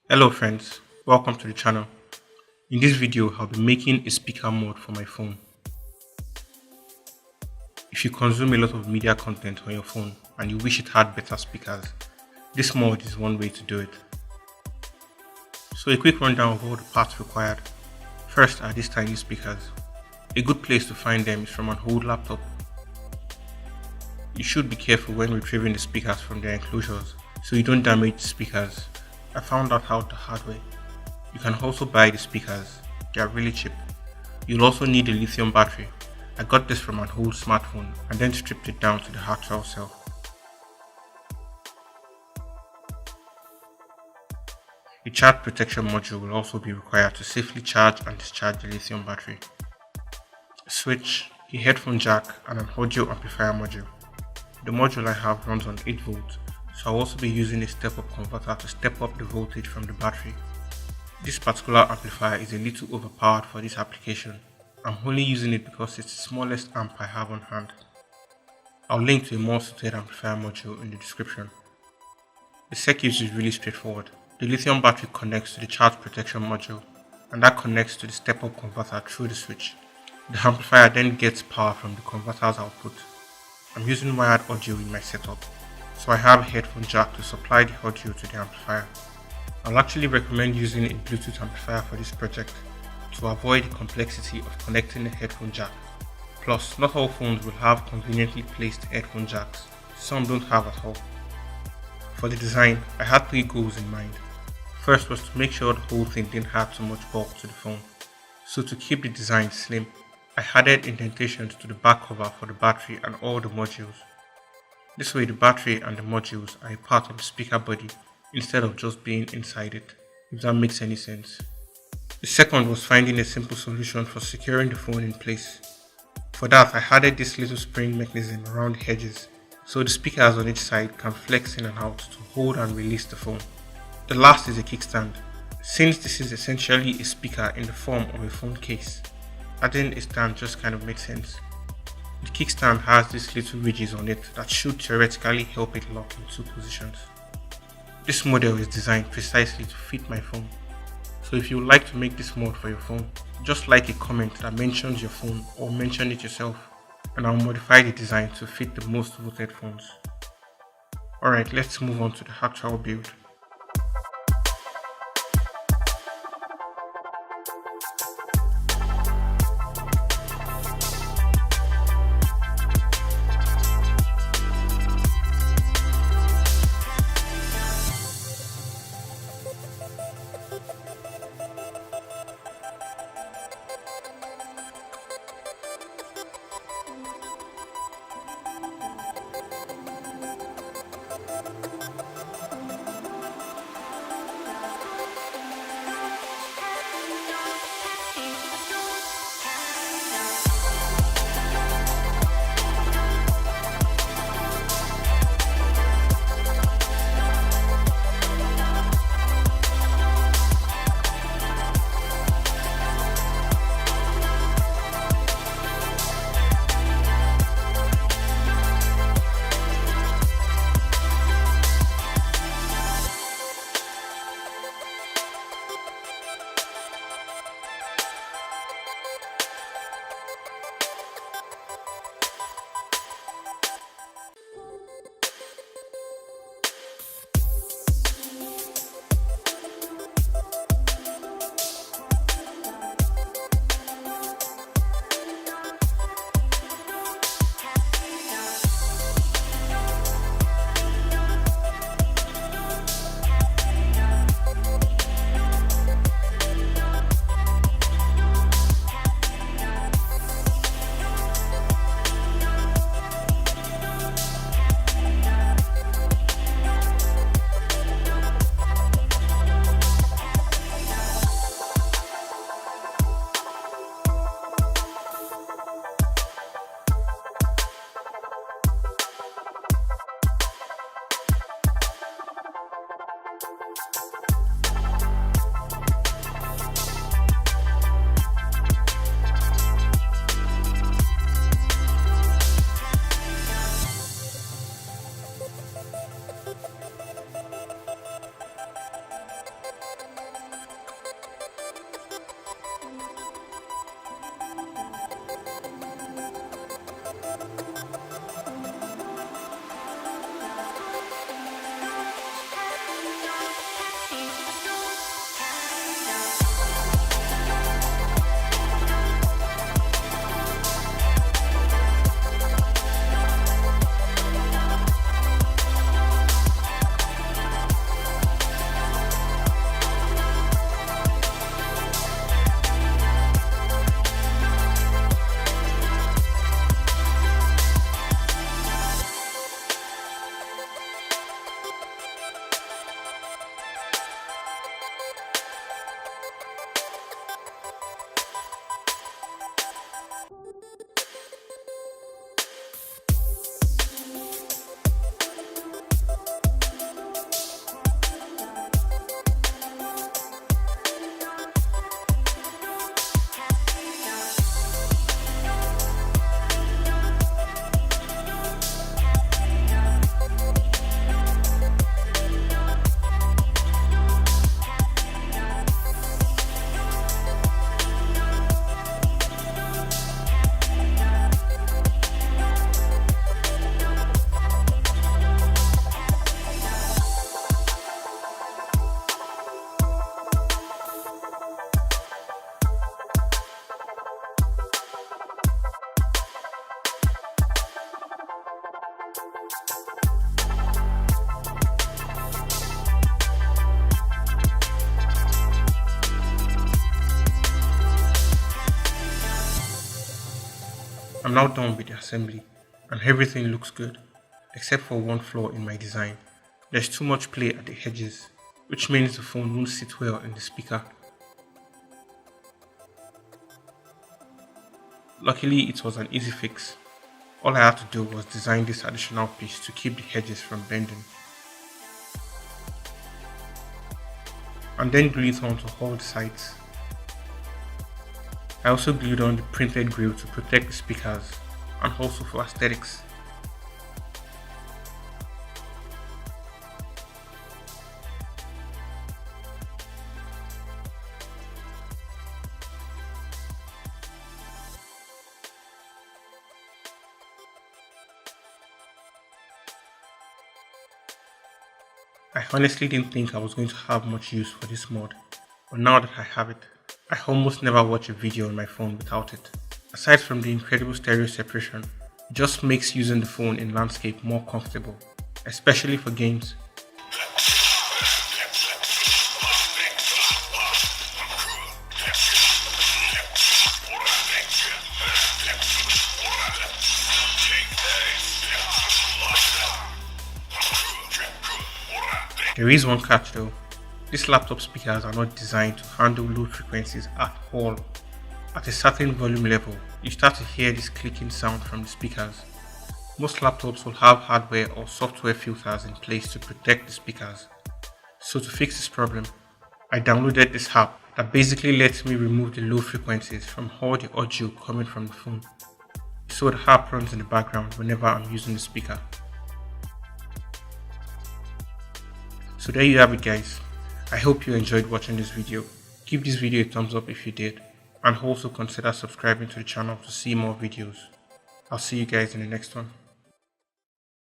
Hello friends, welcome to the channel. In this video, I'll be making a speaker mod for my phone. If you consume a lot of media content on your phone and you wish it had better speakers, this mod is one way to do it. So a quick rundown of all the parts required. First are these tiny speakers. A good place to find them is from an old laptop. You should be careful when retrieving the speakers from their enclosures so you don't damage the speakers. I found out how the hard way. You can also buy the speakers, they are really cheap. You'll also need a lithium battery. I got this from an old smartphone and then stripped it down to the actual cell. A charge protection module will also be required to safely charge and discharge the lithium battery. A switch, a headphone jack and an audio amplifier module. The module I have runs on 8 volts, so I'll also be using a step-up converter to step up the voltage from the battery. This particular amplifier is a little overpowered for this application. I'm only using it because it's the smallest amp I have on hand. I'll link to a more suited amplifier module in the description. The circuit is really straightforward. The lithium battery connects to the charge protection module and that connects to the step-up converter through the switch. The amplifier then gets power from the converter's output. I'm using wired audio in my setup, so I have a headphone jack to supply the audio to the amplifier. I'll actually recommend using a Bluetooth amplifier for this project to avoid the complexity of connecting a headphone jack. Plus, not all phones will have conveniently placed headphone jacks, some don't have at all. For the design, I had 3 goals in mind. First was to make sure the whole thing didn't have too much bulk to the phone. So to keep the design slim, I added indentations to the back cover for the battery and all the modules. This way the battery and the modules are a part of the speaker body instead of just being inside it, if that makes any sense. The second was finding a simple solution for securing the phone in place. For that, I added this little spring mechanism around the edges, so the speakers on each side can flex in and out to hold and release the phone. The last is a kickstand. Since this is essentially a speaker in the form of a phone case, adding a stand just kind of makes sense. The kickstand has these little ridges on it that should theoretically help it lock in 2 positions. This model is designed precisely to fit my phone. So if you would like to make this mod for your phone, just like a comment that mentions your phone or mention it yourself, and I'll modify the design to fit the most voted phones. Alright, let's move on to the actual build. now done with the assembly and everything looks good, except for one flaw in my design. There's too much play at the edges, which means the phone won't sit well in the speaker. Luckily, it was an easy fix. All I had to do was design this additional piece to keep the edges from bending, and then glue it onto all the sides. I also glued on the printed grill to protect the speakers and also for aesthetics. I honestly didn't think I was going to have much use for this mod, but now that I have it, I almost never watch a video on my phone without it. Aside from the incredible stereo separation, it just makes using the phone in landscape more comfortable, especially for games. There is one catch though. These laptop speakers are not designed to handle low frequencies at all. At a certain volume level, you start to hear this clicking sound from the speakers. Most laptops will have hardware or software filters in place to protect the speakers. So to fix this problem, I downloaded this app that basically lets me remove the low frequencies from all the audio coming from the phone. So the app runs in the background whenever I'm using the speaker. So there you have it guys. I hope you enjoyed watching this video. Give this video a thumbs up if you did, and also consider subscribing to the channel to see more videos. I'll see you guys in the next one.